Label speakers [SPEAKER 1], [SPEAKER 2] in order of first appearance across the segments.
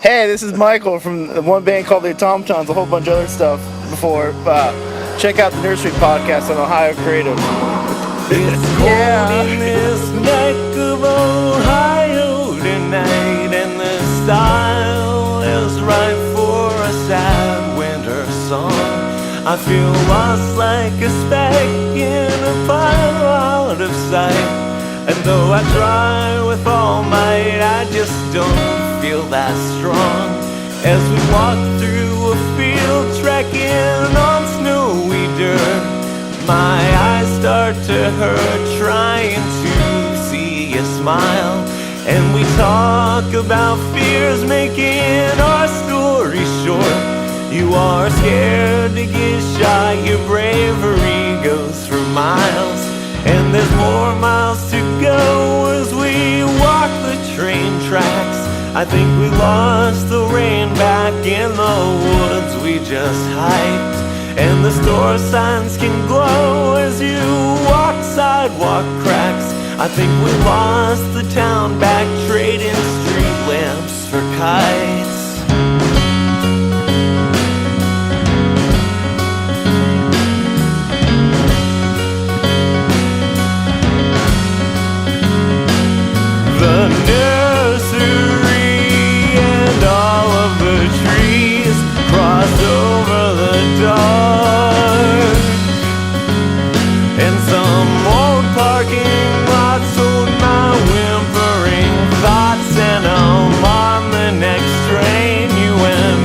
[SPEAKER 1] Hey, this is Michael from the one band called the Automatons, a whole bunch of other stuff before. Check out the Nursery podcast on Ohio Creative.
[SPEAKER 2] It's cold in this neck of Ohio tonight, and the style is right for a sad winter song. I feel lost like a speck in a pile out of sight, and though I try with all might, I just don't feel that strong. As we walk through a field trekking on snowy dirt, my eyes start to hurt trying to see you smile. And we talk about fears making our story short. You are scared to get shot, your bravery goes for miles. And there's more miles to go as we walk the train tracks. I think we lost the rain back in the woods we just hiked. And the store signs can glow as you walk sidewalk cracks. I think we lost the town back trading street lamps for kites. The nursery and all of the trees cross over the dark, and some old parking lots hold my whimpering thoughts, and I'm on the next train. You and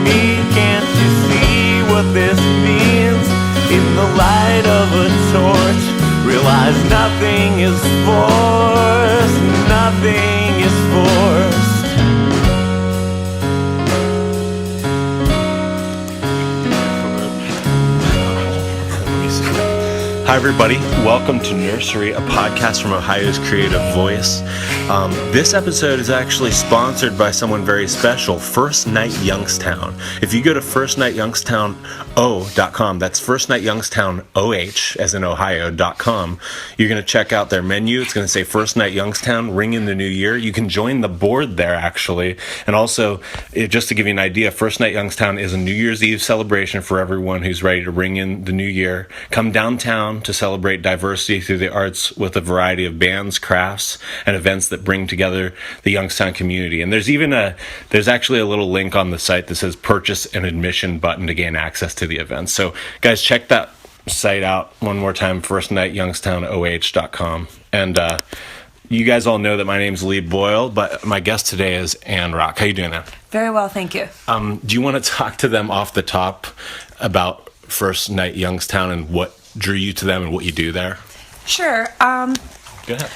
[SPEAKER 2] me, can't you see what this means? In the light of a torch, realize nothing is forced, nothing is forced.
[SPEAKER 3] Hi everybody, welcome to Nursery, a podcast from Ohio's Creative Voice. This episode is actually sponsored by someone very special, First Night Youngstown. If you go to firstnightyoungstowno.com, that's firstnightyoungstownoh, as in Ohio.com, you're going to check out their menu. It's going to say First Night Youngstown, ring in the new year. You can join the board there, actually. And also, just to give you an idea, First Night Youngstown is a New Year's Eve celebration for everyone who's ready to ring in the new year. Come downtown to celebrate diversity through the arts with a variety of bands, crafts, and events that bring together the Youngstown community. And there's actually a little link on the site that says purchase an admission button to gain access to the events. So guys, check that site out one more time, firstnightyoungstownoh.com. And you guys all know that my name's Lee Boyle, but my guest today is Ann Rock. How you doing, Ann?
[SPEAKER 4] Very well, thank you.
[SPEAKER 3] Do you want to talk to them off the top about First Night Youngstown and what drew you to them and what you do there?
[SPEAKER 4] Sure.
[SPEAKER 3] Go ahead.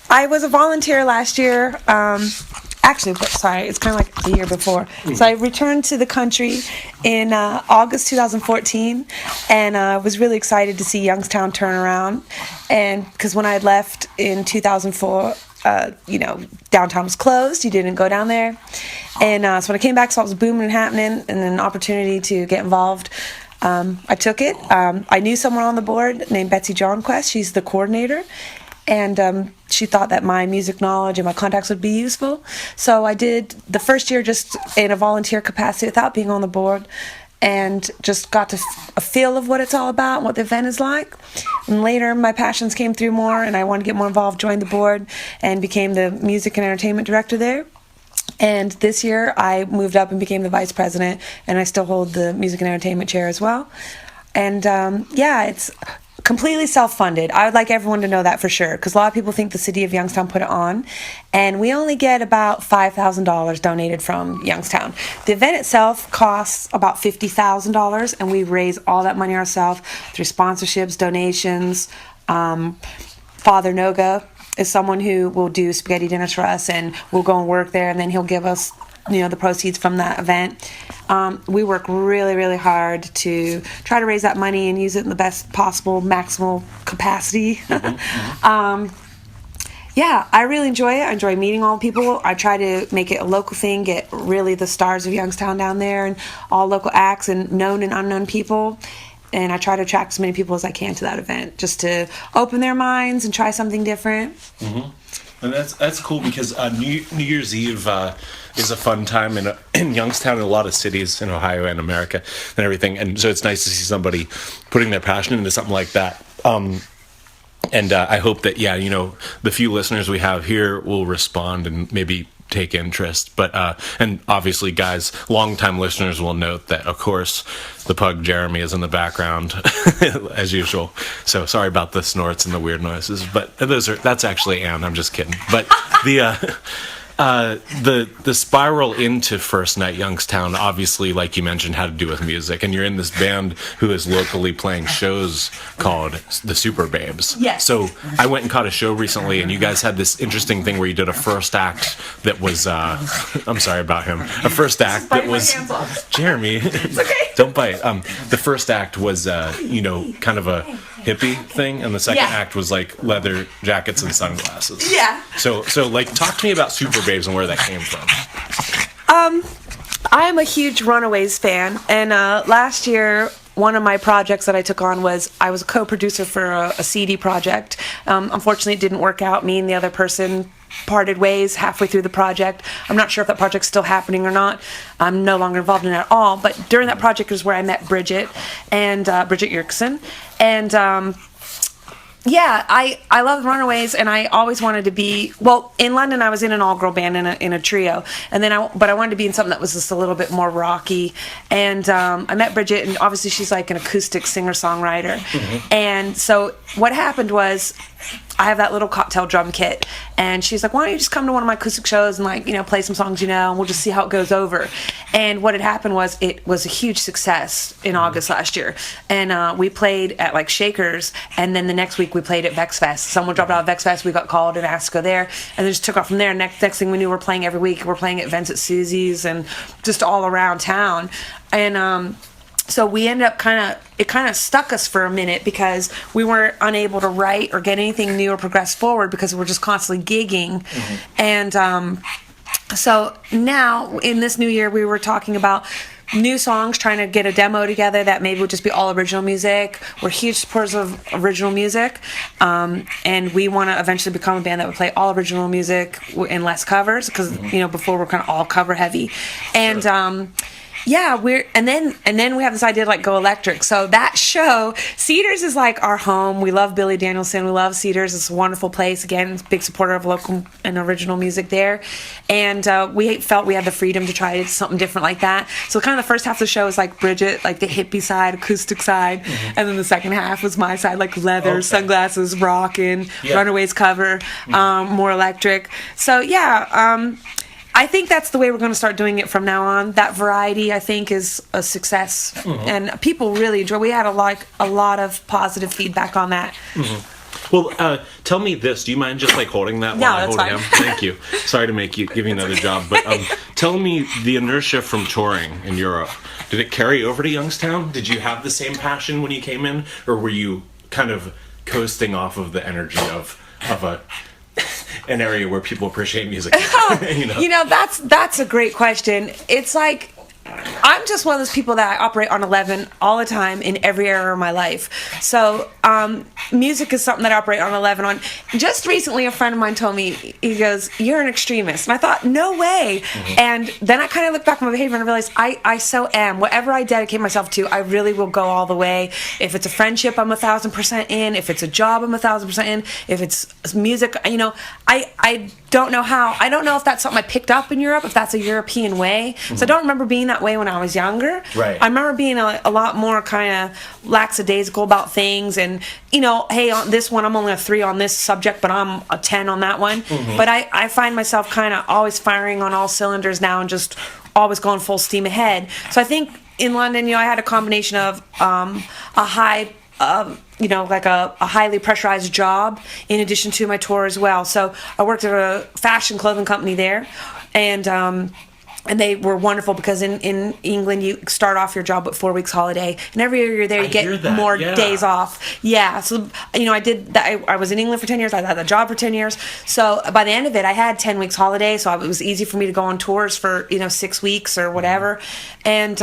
[SPEAKER 4] I was a volunteer last year. It's kind of like the year before. So I returned to the country in August 2014, and I was really excited to see Youngstown turn around. And because when I had left in 2004, downtown was closed. You didn't go down there. And so when I came back, saw it was booming and happening, and an opportunity to get involved. I took it. I knew someone on the board named Betsy Johnquest. She's the coordinator. And she thought that my music knowledge and my contacts would be useful. So I did the first year just in a volunteer capacity without being on the board, and just got to a feel of what it's all about and what the event is like. And later my passions came through more, and I wanted to get more involved, joined the board, and became the music and entertainment director there. And this year I moved up and became the vice president, and I still hold the music and entertainment chair as well. And it's completely self-funded. I would like everyone to know that for sure, because a lot of people think the city of Youngstown put it on, and we only get about $5,000 donated from Youngstown. The event itself costs about $50,000, and we raise all that money ourselves through sponsorships, donations. Father Noga is someone who will do spaghetti dinners for us, and we'll go and work there, and then he'll give us the proceeds from that event. We work really, really hard to try to raise that money and use it in the best possible maximal capacity. I really enjoy it. I enjoy meeting all people. I try to make it a local thing, get really the stars of Youngstown down there, and all local acts and known and unknown people. And I try to attract as many people as I can to that event, just to open their minds and try something different.
[SPEAKER 3] Mm-hmm. And that's cool because New Year's Eve is a fun time in Youngstown and a lot of cities in Ohio and America and everything. And so it's nice to see somebody putting their passion into something like that. And I hope that, the few listeners we have here will respond and maybe take interest. But and obviously, guys, longtime listeners will note that, of course, the pug Jeremy is in the background as usual. So sorry about the snorts and the weird noises, but that's actually Anne. I'm just kidding. But the spiral into First Night Youngstown, obviously, like you mentioned, had to do with music, and you're in this band who is locally playing shows called the Super Babes.
[SPEAKER 4] Yes.
[SPEAKER 3] So I went and caught a show recently, and you guys had this interesting thing where you did a first act that was I'm sorry about him. A first act that was Jeremy. It's okay. Don't bite. The first act was kind of a hippie thing, and the second act was like leather jackets and sunglasses.
[SPEAKER 4] Yeah.
[SPEAKER 3] So like, talk to me about Super Babes and where that came from.
[SPEAKER 4] I am a huge Runaways fan, and last year one of my projects that I took on was I was a co-producer for a CD project. Unfortunately, it didn't work out. Me and the other person parted ways halfway through the project. I'm not sure if that project's still happening or not. I'm no longer involved in it at all. But during that project is where I met Bridget and Bridget Yerkson. And I love Runaways, and I always wanted to be, in London I was in an all-girl band in a trio, and then but I wanted to be in something that was just a little bit more rocky, and I met Bridget, and obviously she's like an acoustic singer-songwriter, and so what happened was I have that little cocktail drum kit, and she's like, why don't you just come to one of my acoustic shows and play some songs, and we'll just see how it goes over. And what had happened was it was a huge success in August last year, and we played at like Shakers, and then the next week we played at Vex Fest. Someone dropped out of Vex Fest, we got called and asked to go there, and then just took off from there. Next thing we knew, we're playing every week. We're playing at events at Susie's and just all around town. And so we ended up it kind of stuck us for a minute because we weren't unable to write or get anything new or progress forward because we're just constantly gigging. And so now in this new year, we were talking about new songs, trying to get a demo together that maybe would just be all original music. We're huge supporters of original music, and we want to eventually become a band that would play all original music and less covers because before we're kind of all cover heavy. And and then we have this idea to go electric. So that show, Cedars is like our home. We love Billy Danielson. We love Cedars. It's a wonderful place. Again, big supporter of local and original music there. And we felt we had the freedom to try something different like that. So kind of the first half of the show is like Bridget, like the hippie side, acoustic side. And then the second half was my side, like leather, sunglasses, rockin', Runaways cover, more electric. So I think that's the way we're going to start doing it from now on. That variety, I think, is a success, and people really enjoy. We had a lot of positive feedback on that.
[SPEAKER 3] Well, tell me this. Do you mind just holding that while I hold him? Thank you. Sorry to give you another job, but tell me the inertia from touring in Europe. Did it carry over to Youngstown? Did you have the same passion when you came in, or were you kind of coasting off of the energy of an area where people appreciate music?
[SPEAKER 4] That's a great question. It's like I'm just one of those people that I operate on 11 all the time in every area of my life. So music is something that I operate on 11 on. Just recently, a friend of mine told me, he goes, "You're an extremist." And I thought, no way. And then I kind of looked back at my behavior and realized I so am. Whatever I dedicate myself to, I really will go all the way. If it's a friendship, I'm 1,000% in. If it's a job, I'm 1,000% in. If it's music, I don't know how. I don't know if that's something I picked up in Europe, if that's a European way. So I don't remember being that way when I was younger.
[SPEAKER 3] Right.
[SPEAKER 4] I remember being a lot more kind of lackadaisical about things, and hey, on this one I'm only a 3 on this subject, but I'm a 10 on that one. But I find myself kind of always firing on all cylinders now and just always going full steam ahead. So I think in London, I had a combination of a high like a highly pressurized job in addition to my tour as well. So I worked at a fashion clothing company there, and they were wonderful because in England you start off your job with 4 weeks holiday, and every year you're there you get more days off. So I did that. I was in England for 10 years. I had a job for 10 years. So by the end of it, I had 10 weeks holiday. So it was easy for me to go on tours for 6 weeks or whatever. And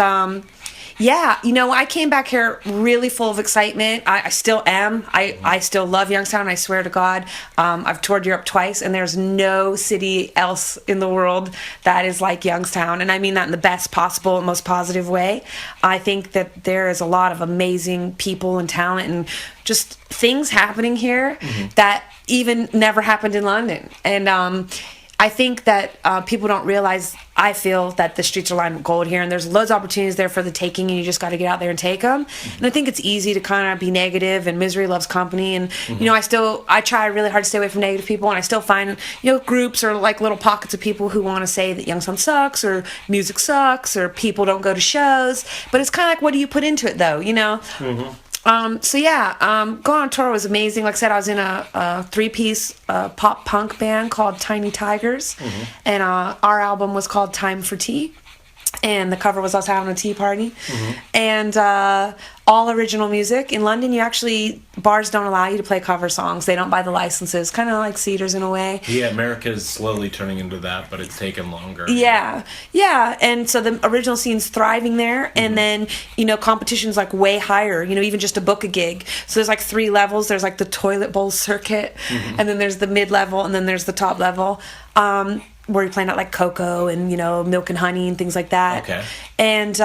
[SPEAKER 4] Yeah, I came back here really full of excitement. I still am. I still love Youngstown. I swear to God. I've toured Europe twice, and there's no city else in the world that is like Youngstown. And I mean that in the best possible, most positive way. I think that there is a lot of amazing people and talent and just things happening here that even never happened in London. And I think that people don't realize, I feel that the streets are lined with gold here, and there's loads of opportunities there for the taking, and you just got to get out there and take them. And I think it's easy to kind of be negative, and misery loves company. And, I try really hard to stay away from negative people, and I still find, groups or like little pockets of people who want to say that Youngstown sucks, or music sucks, or people don't go to shows. But it's kind of like, what do you put into it, though, going on tour was amazing. Like I said, I was in a three-piece pop punk band called Tiny Tigers, and our album was called Time for Tea, and the cover was us having a tea party, and all original music. In London, bars don't allow you to play cover songs. They don't buy the licenses, kind of like Cedars in a way.
[SPEAKER 3] Yeah, America is slowly turning into that, but it's taken longer.
[SPEAKER 4] Yeah, and so the original scene's thriving there, and then, competition's like way higher, even just to book a gig. So there's like 3 levels. There's like the toilet bowl circuit, and then there's the mid-level, and then there's the top level. Where you're playing out like Coco and, Milk and Honey and things like that. Okay. And,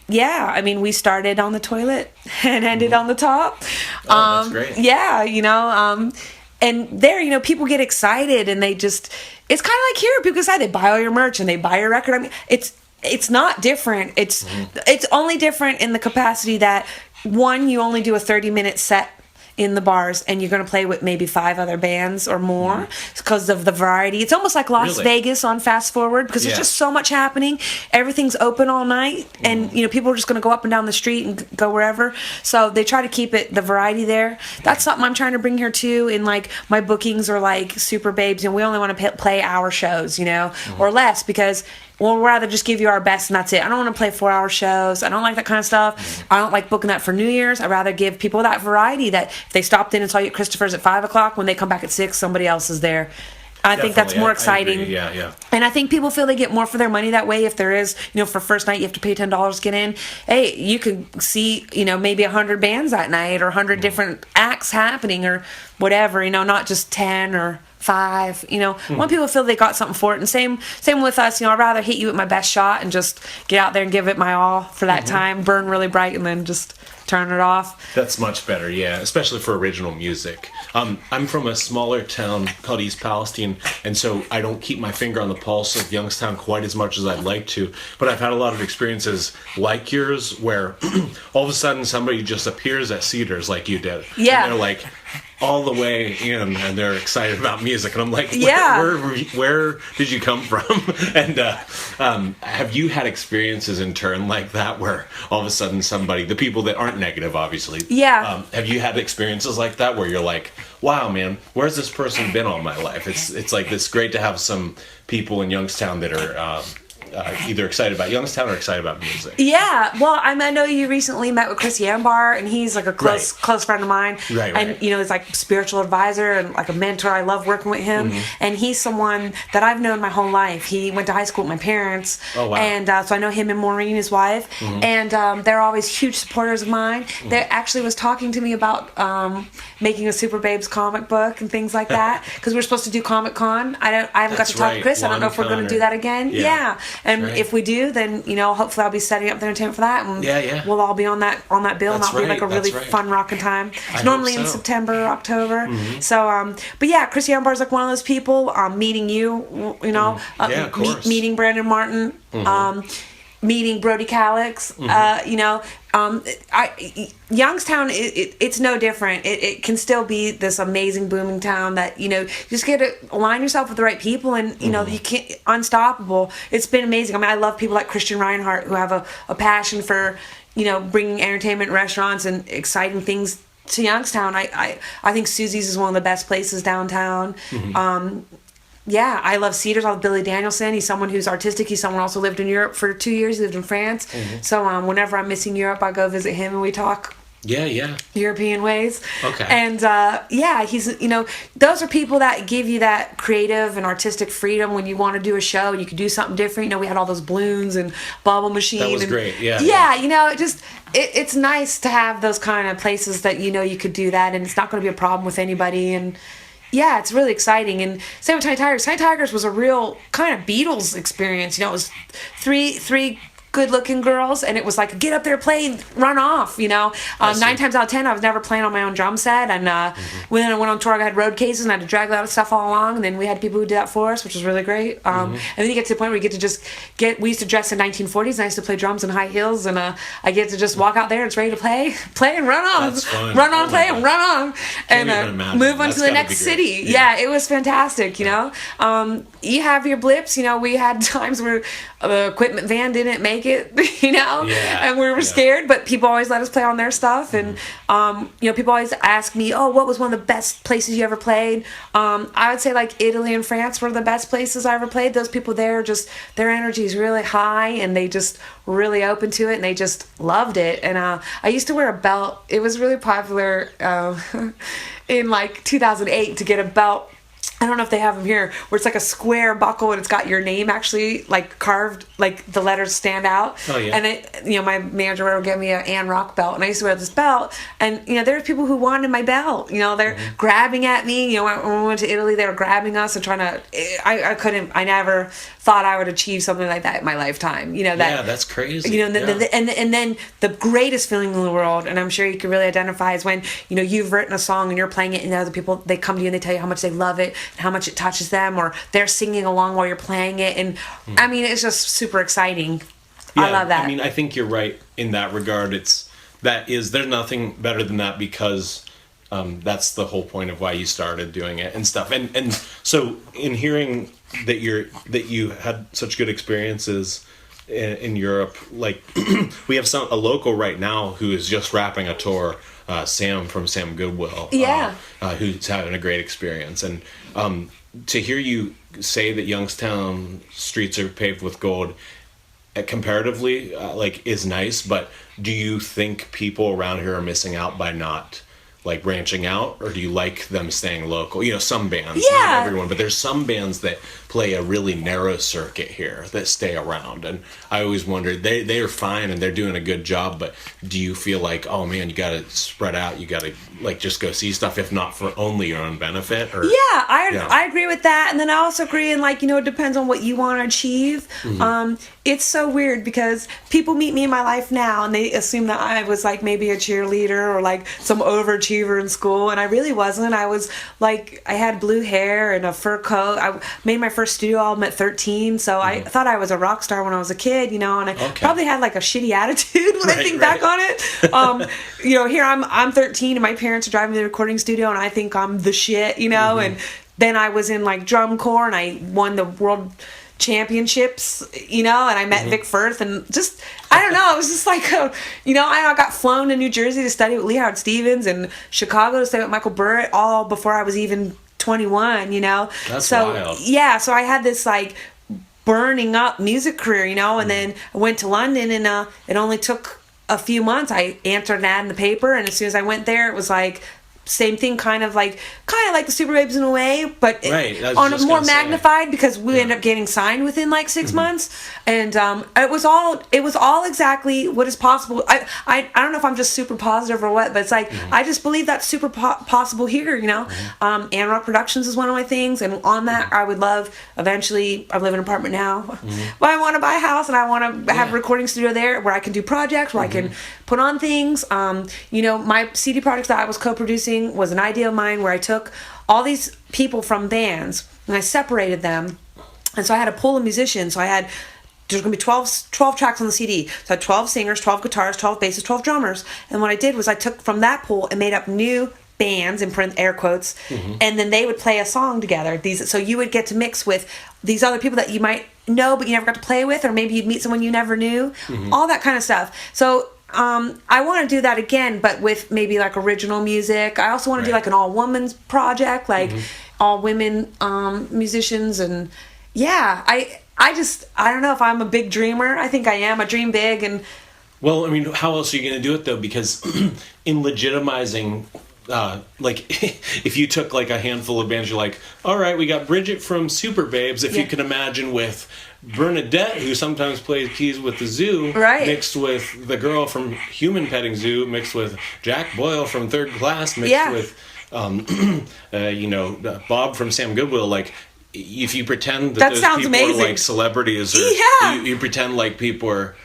[SPEAKER 4] we started on the toilet and ended on the top.
[SPEAKER 3] Oh, that's great.
[SPEAKER 4] Yeah, and there, people get excited, and they just, it's kind of like here, people decide they buy all your merch and they buy your record. I mean, it's not different. It's only different in the capacity that, one, you only do a 30-minute set in the bars, and you're going to play with maybe 5 other bands or more because of the variety. It's almost like Las Vegas on fast forward, because there's just so much happening. Everything's open all night, and people are just going to go up and down the street and go wherever. So they try to keep the variety there. That's something I'm trying to bring here too. In like my bookings are like Super Babes, and we only want to play hour shows, or less, because we'll rather just give you our best and that's it. I don't want to play 4-hour shows. I don't like that kind of stuff. I don't like booking that for New Year's. I'd rather give people that variety, that if they stopped in and saw you at Christopher's at 5 o'clock, when they come back at 6, somebody else is there. I think that's more exciting.
[SPEAKER 3] Yeah.
[SPEAKER 4] And I think people feel they get more for their money that way. If there is, for first night you have to pay $10 to get in. Hey, you can see, maybe 100 bands that night, or 100 different acts happening, or whatever, not just 10 or 5. When people feel they got something for it. And same with us. I'd rather hit you with my best shot and just get out there and give it my all for that time, burn really bright, and then just turn it off.
[SPEAKER 3] That's much better, yeah, especially for original music. I'm from a smaller town called East Palestine, and so I don't keep my finger on the pulse of Youngstown quite as much as I'd like to, but I've had a lot of experiences like yours where all of a sudden somebody just appears at Cedars like you did.
[SPEAKER 4] Yeah.
[SPEAKER 3] And they're like all the way in, and they're excited about music, and I'm like, where did you come from? And have you had experiences in turn like that, where all of a sudden somebody, the people that aren't negative obviously, have you had experiences like that where you're like, wow man, where's this person been all my life? It's like, it's great to have some people in Youngstown that are either excited about Youngstown or excited about music.
[SPEAKER 4] Yeah, well, I know you recently met with Chris Yambar, and he's like a close friend of mine.
[SPEAKER 3] Right.
[SPEAKER 4] And he's like spiritual advisor and like a mentor. I love working with him, and he's someone that I've known my whole life. He went to high school with my parents.
[SPEAKER 3] Oh wow.
[SPEAKER 4] And so I know him and Maureen, his wife, and they're always huge supporters of mine. They actually was talking to me about making a Super Babes comic book and things like that, because we're supposed to do Comic Con. I haven't got to talk to Chris. I don't know if we're going to do that again. Yeah. And if we do, then hopefully I'll be setting up the entertainment for that, and we'll all be on that bill, and that'll be like a really fun rocking time. It's normally in September, October. So, but yeah, Chris Yambar's like one of those people. Meeting you, meeting Brandon Martin, meeting Brody Calix, Youngstown, it's no different. It can still be this amazing booming town that, just get to align yourself with the right people, and, you can't, unstoppable. It's been amazing. I love people like Christian Reinhardt, who have a passion for, bringing entertainment, restaurants, and exciting things to Youngstown. I think Susie's is one of the best places downtown. Yeah, I love Cedars. I love Billy Danielson. He's someone who's artistic. He's someone who also lived in Europe for 2 years. He lived in France. So whenever I'm missing Europe, I go visit him and we talk
[SPEAKER 3] Yeah.
[SPEAKER 4] European ways.
[SPEAKER 3] Okay.
[SPEAKER 4] And he's, those are people that give you that creative and artistic freedom when you want to do a show and you can do something different. We had all those balloons and bubble machine.
[SPEAKER 3] That was great. Yeah.
[SPEAKER 4] Yeah, it's nice to have those kind of places that you could do that, and it's not going to be a problem with anybody. And yeah, it's really exciting. And same with Tiny Tigers. Tiny Tigers was a real kind of Beatles experience. It was three good-looking girls, and it was like, get up there, play, run off. 9 times out of 10, I was never playing on my own drum set. And when I went on tour, I had road cases, and I had to drag that stuff all along. And then we had people who did that for us, which was really great. And then you get to the point where you get to just we used to dress in 1940s, and I used to play drums in high heels, and I get to just walk out there and it's ready to play and run on.
[SPEAKER 3] That's fun.
[SPEAKER 4] Run on, play and run on.
[SPEAKER 3] Can't even
[SPEAKER 4] And
[SPEAKER 3] imagine.
[SPEAKER 4] move on
[SPEAKER 3] That's
[SPEAKER 4] to the
[SPEAKER 3] gotta
[SPEAKER 4] next
[SPEAKER 3] be great.
[SPEAKER 4] city.
[SPEAKER 3] Yeah.
[SPEAKER 4] Yeah, it was fantastic, You have your blips, we had times where the equipment van didn't make it,
[SPEAKER 3] Yeah.
[SPEAKER 4] and we were scared, but people always let us play on their stuff. And people always ask me, oh, what was one of the best places you ever played? I would say like Italy and France were the best places I ever played. Those people there, just their energy is really high, and they just really open to it, and they just loved it. And I used to wear a belt. It was really popular in like 2008 to get a belt. I don't know if they have them here, where it's like a square buckle and it's got your name actually like carved, like the letters stand out.
[SPEAKER 3] Oh, yeah.
[SPEAKER 4] And my manager would give me an Ann Rock belt, and I used to wear this belt. And there were people who wanted my belt. They're grabbing at me. When we went to Italy, they were grabbing us and trying to. I never thought I would achieve something like that in my lifetime.
[SPEAKER 3] Yeah, that's crazy.
[SPEAKER 4] And then the greatest feeling in the world, and I'm sure you can really identify, is when you've written a song and you're playing it, and the other people, they come to you and they tell you how much they love it and how much it touches them, or they're singing along while you're playing it. And I mean, it's just super exciting.
[SPEAKER 3] Yeah,
[SPEAKER 4] I love that.
[SPEAKER 3] I mean, I think you're right in that regard. There's nothing better than that, because that's the whole point of why you started doing it and stuff. And so in hearing that you had such good experiences in Europe, like we have a local right now who is just wrapping a tour, Sam from Sam Goodwill, who's having a great experience. And to hear you say that Youngstown streets are paved with gold, comparatively, is nice. But do you think people around here are missing out by not branching out, or do you like them staying local? Some bands, not everyone, but there's some bands that play a really narrow circuit here that stay around. And I always wondered, they are fine and they're doing a good job, but do you feel like, oh man, you got to spread out, you got to just go see stuff, if not for only your own benefit? Or
[SPEAKER 4] I agree with that. And then I also agree in it depends on what you want to achieve. It's so weird because people meet me in my life now and they assume that I was maybe a cheerleader or some overachiever in school, and I really wasn't. I was I had blue hair and a fur coat. I made my first studio album at 13, so I thought I was a rock star when I was a kid, and I probably had a shitty attitude when I think back on it. Here I'm 13 and my parents are driving me to the recording studio and I think I'm the shit, and then I was in drum corps and I won the world championships, and I met Vic Firth, and just I don't know, it was just I got flown to New Jersey to study with Lee Howard Stevens and Chicago to study with Michael Burritt, all before I was even 21.
[SPEAKER 3] That's wild.
[SPEAKER 4] Yeah, so I had this burning up music career, and then I went to London, and it only took a few months. I answered an ad in the paper, and as soon as I went there, it was same thing, kind of like the Super Babes in a way, but on a more magnified, because we ended up getting signed within 6 months, and it was all exactly what is possible. I don't know if I'm just super positive or what, but it's I just believe that's super possible here. Ann Rock Productions is one of my things, and on that I would love eventually. I live in an apartment now, but I want to buy a house and I want to have a recording studio there where I can do projects, where I can put on things. My CD projects that I was co-producing was an idea of mine, where I took all these people from bands and I separated them, and so I had a pool of musicians. So there's going to be 12 tracks on the CD. So I had 12 singers, 12 guitars, 12 basses, 12 drummers, and what I did was I took from that pool and made up new bands, in print air quotes, and then they would play a song together. So you would get to mix with these other people that you might know but you never got to play with, or maybe you'd meet someone you never knew, all that kind of stuff. So I want to do that again, but with maybe original music. I also want to do an all-women's project, all women musicians, and I don't know if I'm a big dreamer. I think I am. I dream big, and
[SPEAKER 3] Well, I mean, how else are you going to do it though? Because in legitimizing, like, if you took like a handful of bands, you're like, all right, we got Bridget from Super Babes. If you can imagine with Bernadette, who sometimes plays keys with the Zoo,
[SPEAKER 4] right,
[SPEAKER 3] mixed with the girl from Human Petting Zoo, mixed with Jack Boyle from Third Class, mixed with, Bob from Sam Goodwill, like. If you pretend that those people
[SPEAKER 4] amazing.
[SPEAKER 3] are like celebrities, or you pretend like people are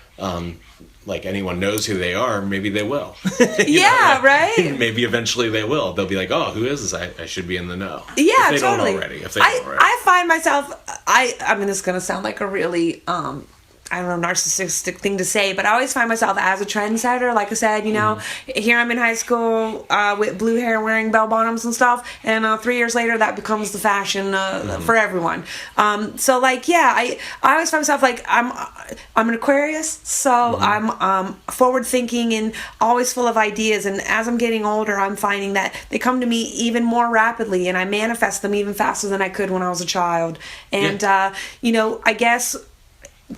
[SPEAKER 3] like anyone knows who they are, maybe they will.
[SPEAKER 4] Right.
[SPEAKER 3] Maybe eventually they will. They'll be like, "Oh, who is this? I should be in the know."
[SPEAKER 4] Yeah,
[SPEAKER 3] if they
[SPEAKER 4] totally.
[SPEAKER 3] Don't already. If they don't already.
[SPEAKER 4] I find myself. I mean, this is gonna sound like a really I don't know, narcissistic thing to say, but I always find myself as a trendsetter. Like I said, you know, here I'm in high school with blue hair, wearing bell bottoms and stuff, and 3 years later that becomes the fashion for everyone. So like, I always find myself like I'm an Aquarius, so I'm forward thinking and always full of ideas. And as I'm getting older, I'm finding that they come to me even more rapidly, and I manifest them even faster than I could when I was a child. And I guess,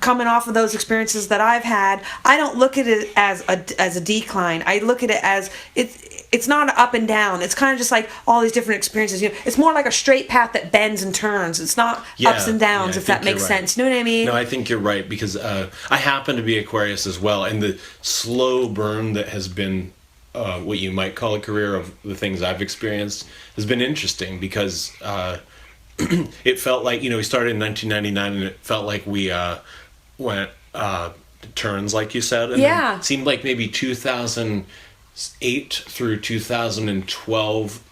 [SPEAKER 4] coming off of those experiences that I've had, I don't look at it as a decline. I look at it as it's not an up and down. It's kind of just like all these different experiences. You know, it's more like a straight path that bends and turns. It's not ups and downs, if that makes sense. You know what I mean?
[SPEAKER 3] No, I think you're right, because I happen to be Aquarius as well, and the slow burn that has been what you might call a career of the things I've experienced has been interesting, because it felt like, we started in 1999, and it felt like we went turns, like you said. And then it seemed like maybe 2008 through 2012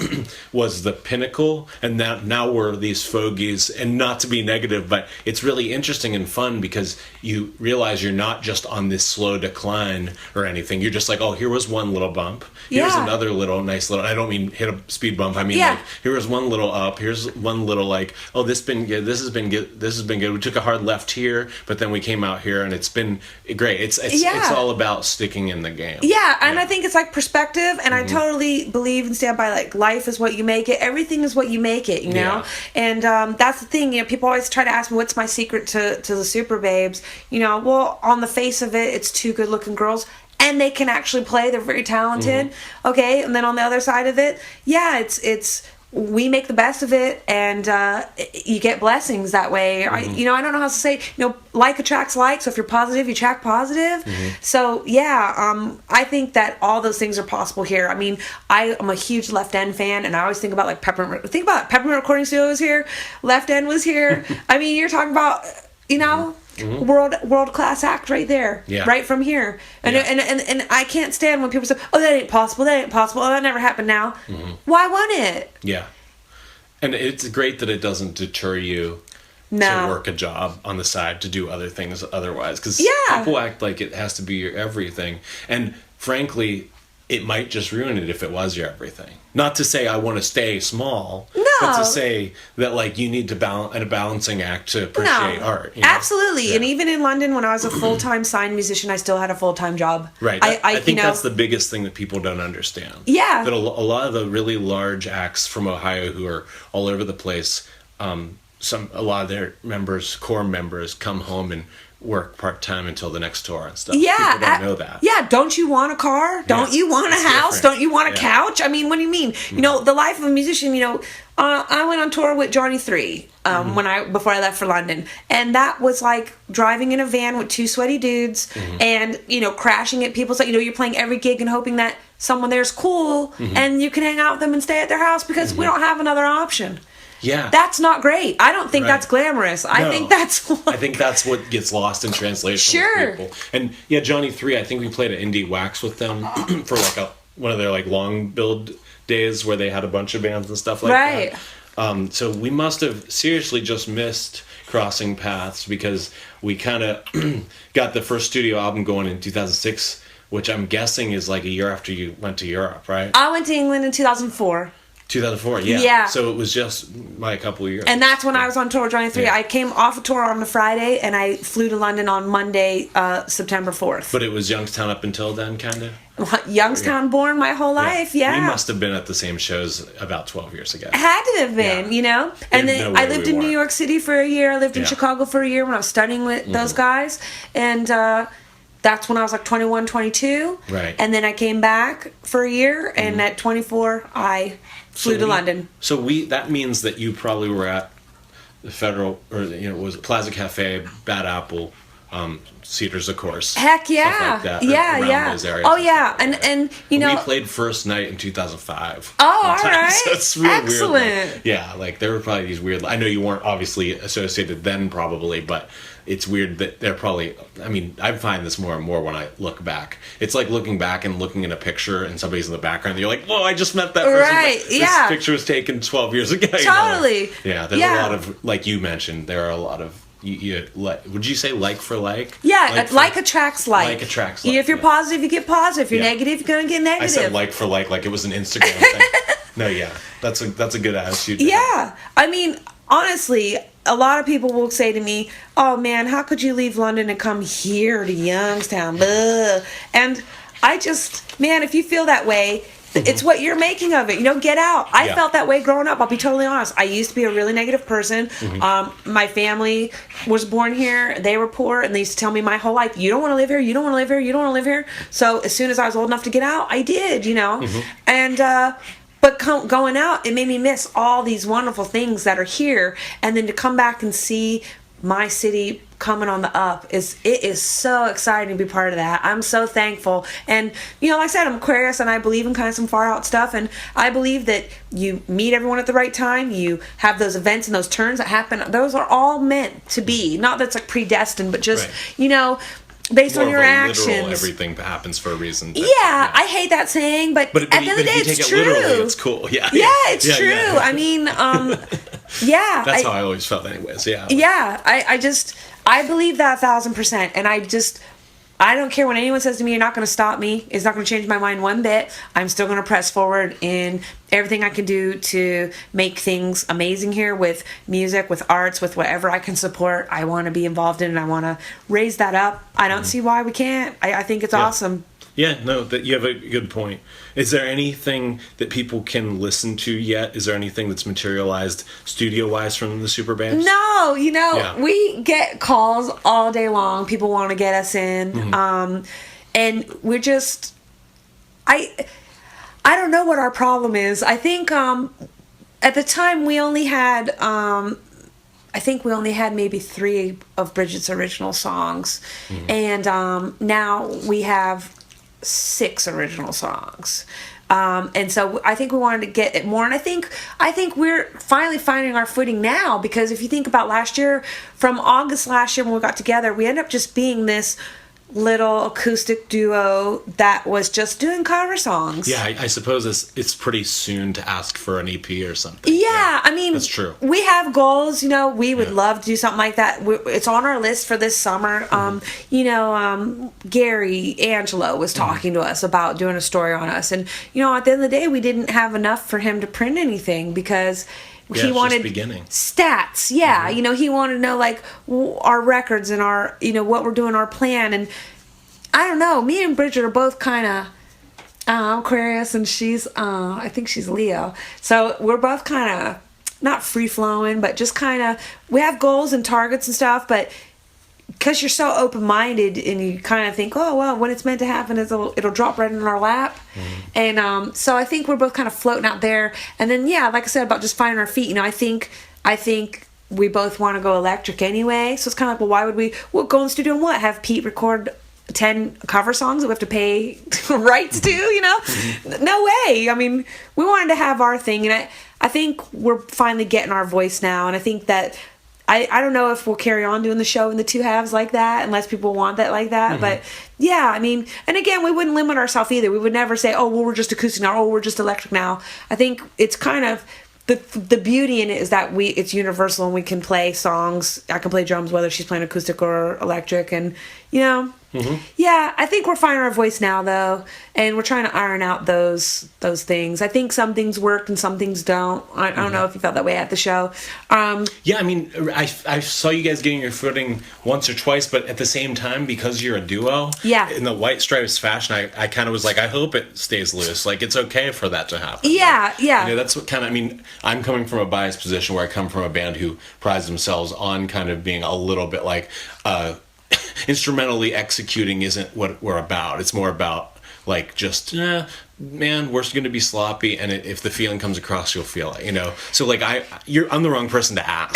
[SPEAKER 3] was the pinnacle, and now we're these fogies. And not to be negative, but it's really interesting and fun, because you realize you're not just on this slow decline or anything. You're just like, oh, here was one little bump. Here's another nice little, I don't mean hit a speed bump. I mean, like, here was one little up. Here's one little, like, oh, this has been good. This has been good. This has been good. We took a hard left here, but then we came out here, and it's been great. It's all about sticking in the game.
[SPEAKER 4] Yeah, and I think it's like perspective, and I totally believe and stand by, like, life is what you make it. Everything is what you make it, you know? And that's the thing, people always try to ask me, what's my secret to the Super Babes? Well, on the face of it, it's two good looking girls, and they can actually play. They're very talented. Okay, and then on the other side of it, it's we make the best of it, and you get blessings that way. I don't know how to say, like attracts like, so if you're positive, you attract positive. So I think that all those things are possible here. I mean, I am a huge Left End fan, and I always think about, like, Peppermint Recording Studio was here, Left End was here. I mean, you're talking about, world class act right there, right from here. And I can't stand when people say, oh, that ain't possible, oh, that never happened now. Why won't it?
[SPEAKER 3] And it's great that it doesn't deter you to work a job on the side, to do other things otherwise, because people act like it has to be your everything, and frankly, it might just ruin it if it was your everything. Not to say I want to stay small, but to say that, like, you need to balance a balancing act to appreciate art.
[SPEAKER 4] Absolutely. And even in London, when I was a full-time signed musician, I still had a full-time job.
[SPEAKER 3] Right. I think that's the biggest thing that people don't understand. Yeah. That a lot of the really large acts from Ohio who are all over the place, a lot of their core members come home and work part-time until the next tour and stuff. People don't know that.
[SPEAKER 4] Don't you want a car? Don't you want a house? Don't you want a couch? I mean, what do you mean? The life of a musician, I went on tour with Johnny 3 before I left for London, and that was like driving in a van with two sweaty dudes and crashing at people's, you're playing every gig and hoping that someone there's cool and you can hang out with them and stay at their house, because we don't have another option. That's not great. I don't think that's glamorous. I think that's
[SPEAKER 3] what gets lost in translation with people. And Johnny 3, I think we played at Indie Wax with them for like one of their like long build days where they had a bunch of bands and stuff like that. So we must have seriously just missed crossing paths, because we kind of got the first studio album going in 2006, which I'm guessing is like a year after you went to Europe, right?
[SPEAKER 4] I went to England in 2004.
[SPEAKER 3] 2004, yeah. So it was just like a couple of years.
[SPEAKER 4] And that's when I was on tour with Johnny 3. I came off a tour on a Friday, and I flew to London on Monday, September 4th.
[SPEAKER 3] But it was Youngstown up until then, kind of?
[SPEAKER 4] Youngstown born my whole life,
[SPEAKER 3] We must have been at the same shows about 12 years ago.
[SPEAKER 4] Had to have been, And then I lived in New York City for a year. I lived in Chicago for a year when I was studying with those guys. And that's when I was like 21, 22.
[SPEAKER 3] Right.
[SPEAKER 4] And then I came back for a year, and at 24, I flew to London.
[SPEAKER 3] So that means that you probably were at the Federal, or was it Plaza Cafe, Bad Apple, Cedars, of course.
[SPEAKER 4] Heck yeah.
[SPEAKER 3] Stuff like that,
[SPEAKER 4] yeah,
[SPEAKER 3] around
[SPEAKER 4] yeah.
[SPEAKER 3] those areas
[SPEAKER 4] Oh yeah, and you know,
[SPEAKER 3] we played first night in 2005.
[SPEAKER 4] Oh,
[SPEAKER 3] one time,
[SPEAKER 4] all right.
[SPEAKER 3] So it's real
[SPEAKER 4] Excellent.
[SPEAKER 3] weird. Yeah, like there were probably these weird. I know you weren't obviously associated then, probably, but it's weird that they're probably. I mean, I find this more and more when I look back. It's like looking back and looking at a picture and somebody's in the background. And you're like, whoa, I just met that person.
[SPEAKER 4] Right.
[SPEAKER 3] This
[SPEAKER 4] Yeah.
[SPEAKER 3] picture was taken 12 years ago.
[SPEAKER 4] Totally.
[SPEAKER 3] Yeah. There's a lot of, like you mentioned, there are a lot of. Would you say like for like?
[SPEAKER 4] Yeah, like attracts like.
[SPEAKER 3] Like attracts like.
[SPEAKER 4] If you're positive, you get positive. If you're
[SPEAKER 3] Yeah.
[SPEAKER 4] negative, you're gonna get negative.
[SPEAKER 3] I said like for like it was an Instagram thing. No, yeah, that's a good attitude.
[SPEAKER 4] Yeah, I mean, honestly, a lot of people will say to me, "Oh man, how could you leave London and come here to Youngstown?" Blah. And I just, man, if you feel that way, it's what you're making of it. Get out. I felt that way growing up. I'll be totally honest. I used to be a really negative person. My family was born here. They were poor, and they used to tell me my whole life, "You don't want to live here. You don't want to live here. You don't want to live here." So as soon as I was old enough to get out, I did. And but going out, it made me miss all these wonderful things that are here, and then to come back and see my city coming on the up it is so exciting to be part of that. I'm so thankful. And like I said, I'm Aquarius, and I believe in kind of some far out stuff, and I believe that you meet everyone at the right time. You have those events and those turns that happen. Those are all meant to be. Not that it's like predestined, but just based on your actions.
[SPEAKER 3] Literal, everything happens for a reason.
[SPEAKER 4] I hate that saying, but at the end of the day, it's true.
[SPEAKER 3] It's cool. Yeah,
[SPEAKER 4] it's true.
[SPEAKER 3] Yeah.
[SPEAKER 4] I mean, yeah.
[SPEAKER 3] That's how I always felt, anyways. Yeah.
[SPEAKER 4] Yeah, I believe that 1,000%, and I don't care when anyone says to me, "You're not going to stop me." It's not going to change my mind one bit. I'm still going to press forward in everything I can do to make things amazing here with music, with arts, with whatever I can support. I want to be involved in, and I want to raise that up. I don't see why we can't. I think it's awesome.
[SPEAKER 3] Yeah, no, that you have a good point. Is there anything that people can listen to yet? Is there anything that's materialized studio-wise from the super bands?
[SPEAKER 4] No, we get calls all day long. People want to get us in. And we're just... I don't know what our problem is. I think at the time we only had... I think we only had maybe 3 of Bridget's original songs. And now we have 6 original songs. And so I think we wanted to get it more, and I think we're finally finding our footing now, because if you think about last year, from August last year when we got together, we ended up just being this little acoustic duo that was just doing cover songs.
[SPEAKER 3] Yeah, I suppose it's pretty soon to ask for an EP or something.
[SPEAKER 4] Yeah, I mean,
[SPEAKER 3] that's true.
[SPEAKER 4] We have goals, we would love to do something like that. It's on our list for this summer. Gary Angelo was talking to us about doing a story on us, and at the end of the day, we didn't have enough for him to print anything, because he wanted stats. Yeah, he wanted to know like our records and our what we're doing, our plan. And I don't know, me and Bridget are both kind of I'm Aquarius, and she's I think she's Leo, so we're both kind of not free flowing, but just kind of, we have goals and targets and stuff, but because you're so open-minded and you kind of think, oh well, when it's meant to happen, it'll drop right in our lap. And so I think we're both kind of floating out there. And then like I said about just finding our feet, I think we both want to go electric anyway, so it's kind of like, well, why would we'll go in the studio and have Pete record 10 cover songs that we have to pay rights to, No way. I mean, we wanted to have our thing, and I think we're finally getting our voice now, and I think that I don't know if we'll carry on doing the show in the 2 halves like that, unless people want that like that. But yeah, I mean, and again, we wouldn't limit ourselves either. We would never say, oh, well, we're just acoustic now, or we're just electric now. I think it's kind of the beauty in it is that it's universal, and we can play songs. I can play drums whether she's playing acoustic or electric, and yeah, I think we're finding our voice now, though, and we're trying to iron out those things. I think some things work and some things don't. I don't know if you felt that way at the show.
[SPEAKER 3] Yeah, I mean, I saw you guys getting your footing once or twice, but at the same time, because you're a duo, in the White Stripes fashion, I kind of was like, I hope it stays loose. Like, it's okay for that to happen.
[SPEAKER 4] Yeah, yeah.
[SPEAKER 3] That's what kind of, I mean, I'm coming from a biased position where I come from a band who prides themselves on kind of being a little bit like, instrumentally executing isn't what we're about. It's more about like just man, we're going to be sloppy, and if the feeling comes across, you'll feel it, you know. So like I'm the wrong person to ask,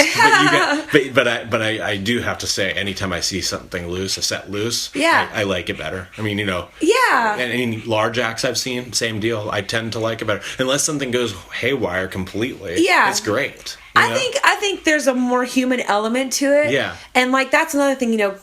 [SPEAKER 3] but I do have to say, anytime I see something loose, a set loose, I like it better. I mean, you know, and any large acts I've seen, same deal. I tend to like it better unless something goes haywire completely. It's great.
[SPEAKER 4] I think there's a more human element to it.
[SPEAKER 3] Yeah,
[SPEAKER 4] and like that's another thing, you know,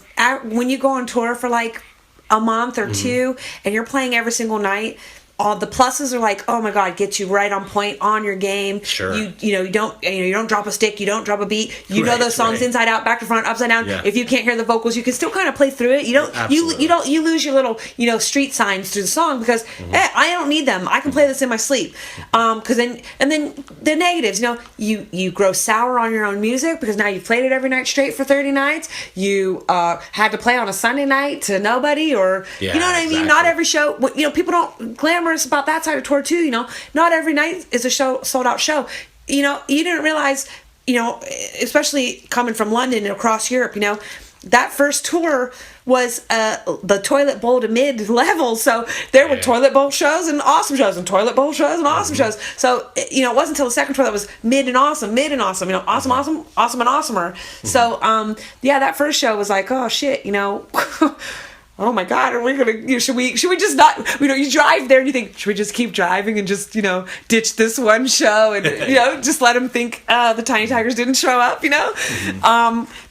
[SPEAKER 4] when you go on tour for like a month or two and you're playing every single night, all the pluses are like, oh my god, get you right on point on your game.
[SPEAKER 3] Sure.
[SPEAKER 4] You don't drop a stick, you don't drop a beat. You know those songs inside out, back to front, upside down. Yeah. If you can't hear the vocals, you can still kind of play through it. You lose your little street signs through the song because I don't need them. I can play this in my sleep. Because then the negatives, you know, you grow sour on your own music because now you've played it every night straight for 30 nights. You had to play on a Sunday night to nobody, or you know what I mean. Not every show. You know, people don't glamorous about that side of tour too. You know, not every night is a sold out show. You know, you didn't realize, you know, especially coming from London and across Europe, you know, that first tour was the toilet bowl to mid level. So there were toilet bowl shows and awesome shows and toilet bowl shows and awesome shows. So, you know, it wasn't until the second tour that was mid and awesome, you know, awesome and awesomer. So, that first show was like, oh shit, you know, oh my god, are we gonna, you know, should we just not, you know, you drive there and you think, should we just keep driving and just, you know, ditch this one show and, you know, just let them think the Tiny Tigers didn't show up, you know?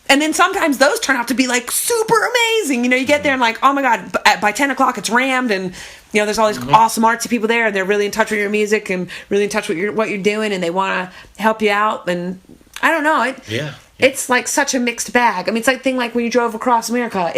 [SPEAKER 4] And then sometimes those turn out to be like super amazing. You know, you get there and like, oh my god, by 10 o'clock it's rammed, and you know, there's all these awesome artsy people there, and they're really in touch with your music and really in touch with what you're doing, and they want to help you out. And I don't know, it's like such a mixed bag. I mean, it's like thing like when you drove across America,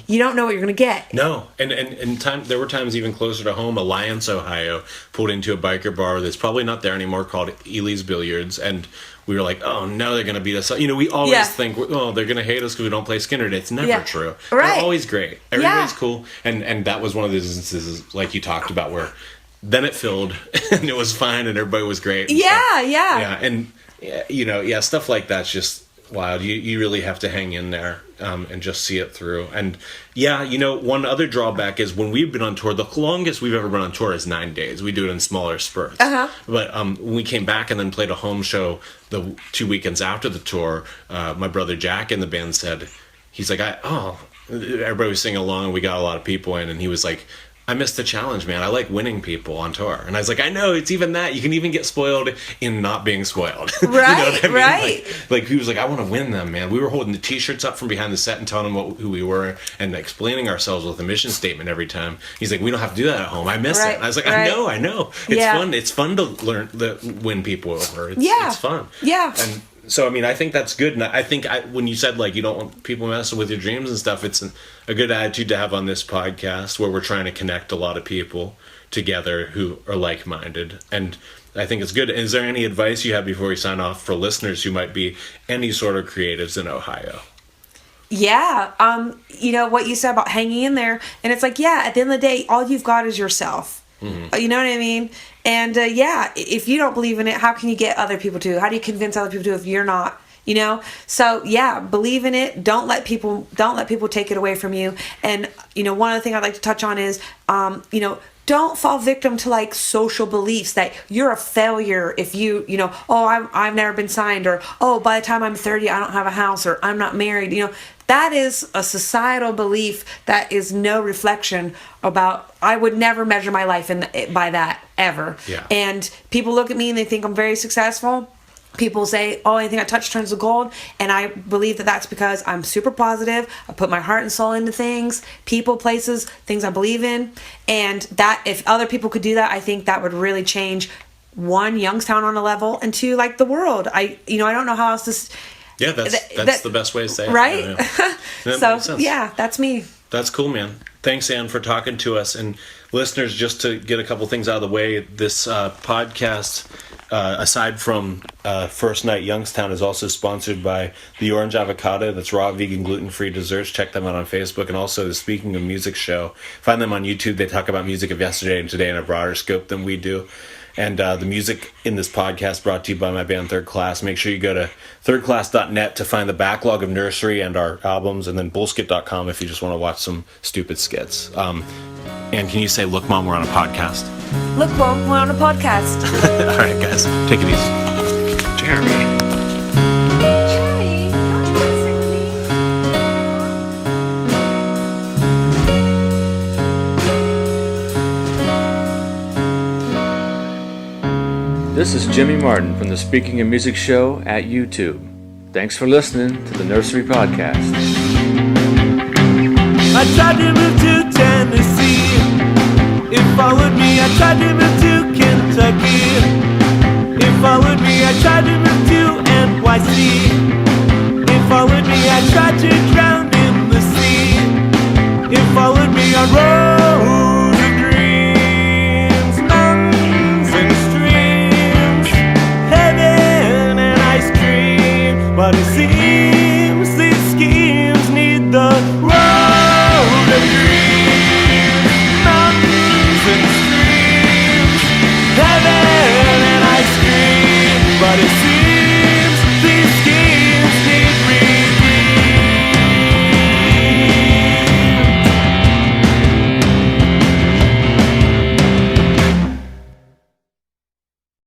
[SPEAKER 4] you don't know what you're gonna get.
[SPEAKER 3] No, and there were times even closer to home. Alliance, Ohio, pulled into a biker bar that's probably not there anymore, called Ely's Billiards, and we were like, oh no, they're gonna beat us up. You know, we always think, oh, they're gonna hate us because we don't play Skinner. It's never true. Right. They're always great. Everybody's cool, and that was one of those instances like you talked about where then it filled and it was fine and everybody was great. And you know, stuff like that's just wild. You really have to hang in there and just see it through. And you know, one other drawback is when we've been on tour, the longest we've ever been on tour is 9 days. We do it in smaller spurts. But when we came back and then played a home show the 2 weekends after the tour, my brother Jack in the band said, he's like, everybody was singing along and we got a lot of people in, and he was like, I missed the challenge, man. I like winning people on tour. And I was like, I know, it's even that. You can even get spoiled in not being spoiled.
[SPEAKER 4] Right, you know what I mean? Right.
[SPEAKER 3] Like he was like, I want to win them, man. We were holding the t-shirts up from behind the set and telling them who we were and explaining ourselves with a mission statement every time. He's like, we don't have to do that at home. I miss it. And I was like, I know. It's fun. It's fun to win people over. It's fun.
[SPEAKER 4] Yeah.
[SPEAKER 3] And so, I mean, I think that's good. And I think when you said, like, you don't want people messing with your dreams and stuff, it's a good attitude to have on this podcast where we're trying to connect a lot of people together who are like-minded. And I think it's good. Is there any advice you have before we sign off for listeners who might be any sort of creatives in Ohio?
[SPEAKER 4] Yeah. You know, what you said about hanging in there. And it's like, at the end of the day, all you've got is yourself. You know what I mean? And if you don't believe in it, how can you get other people to? How do you convince other people to if you're not? You know? So believe in it. Don't let people take it away from you. And you know, one other thing I'd like to touch on is you know, don't fall victim to like social beliefs that you're a failure if you know, I've never been signed, or by the time I'm 30 I don't have a house, or I'm not married. You know, that is a societal belief that is no reflection about. I would never measure my life by that ever. Yeah. And people look at me and they think I'm very successful. People say, anything I touch turns to gold. And I believe that that's because I'm super positive. I put my heart and soul into things, people, places, things I believe in. And that if other people could do that, I think that would really change, one, Youngstown on a level, and two, like the world. I don't know how else to...
[SPEAKER 3] Yeah, that's the best way to say it.
[SPEAKER 4] Right?
[SPEAKER 3] So,
[SPEAKER 4] that's me.
[SPEAKER 3] That's cool, man. Thanks, Ann, for talking to us. And listeners, just to get a couple things out of the way, this podcast, aside from First Night Youngstown, is also sponsored by the Orange Avocado. That's raw, vegan, gluten-free desserts. Check them out on Facebook. And also the Speaking of Music show. Find them on YouTube. They talk about music of yesterday and today in a broader scope than we do. And the music in this podcast brought to you by my band Third Class. Make sure you go to thirdclass.net to find the backlog of Nursery and our albums, and then bullskit.com if you just want to watch some stupid skits. And can you say, look, Mom, we're on a podcast?
[SPEAKER 4] Look, Mom, we're on a podcast.
[SPEAKER 3] All right, guys, take it easy. Jeremy.
[SPEAKER 4] Cherry, don't you want to sing with me?
[SPEAKER 5] This is Jimmy Martin from the Speaking of Music show at YouTube. Thanks for listening to the Nursery Podcast.
[SPEAKER 2] I tried to move to Tennessee. It followed me. I tried to move to Kentucky. It followed me. I tried to move to NYC. It followed me. I tried to drown in the sea. It followed me on roads of dreams, mountains and streams, heaven and ice cream. But it seems these schemes need the road of dreams, mountains and streams, heaven and ice cream. But it seems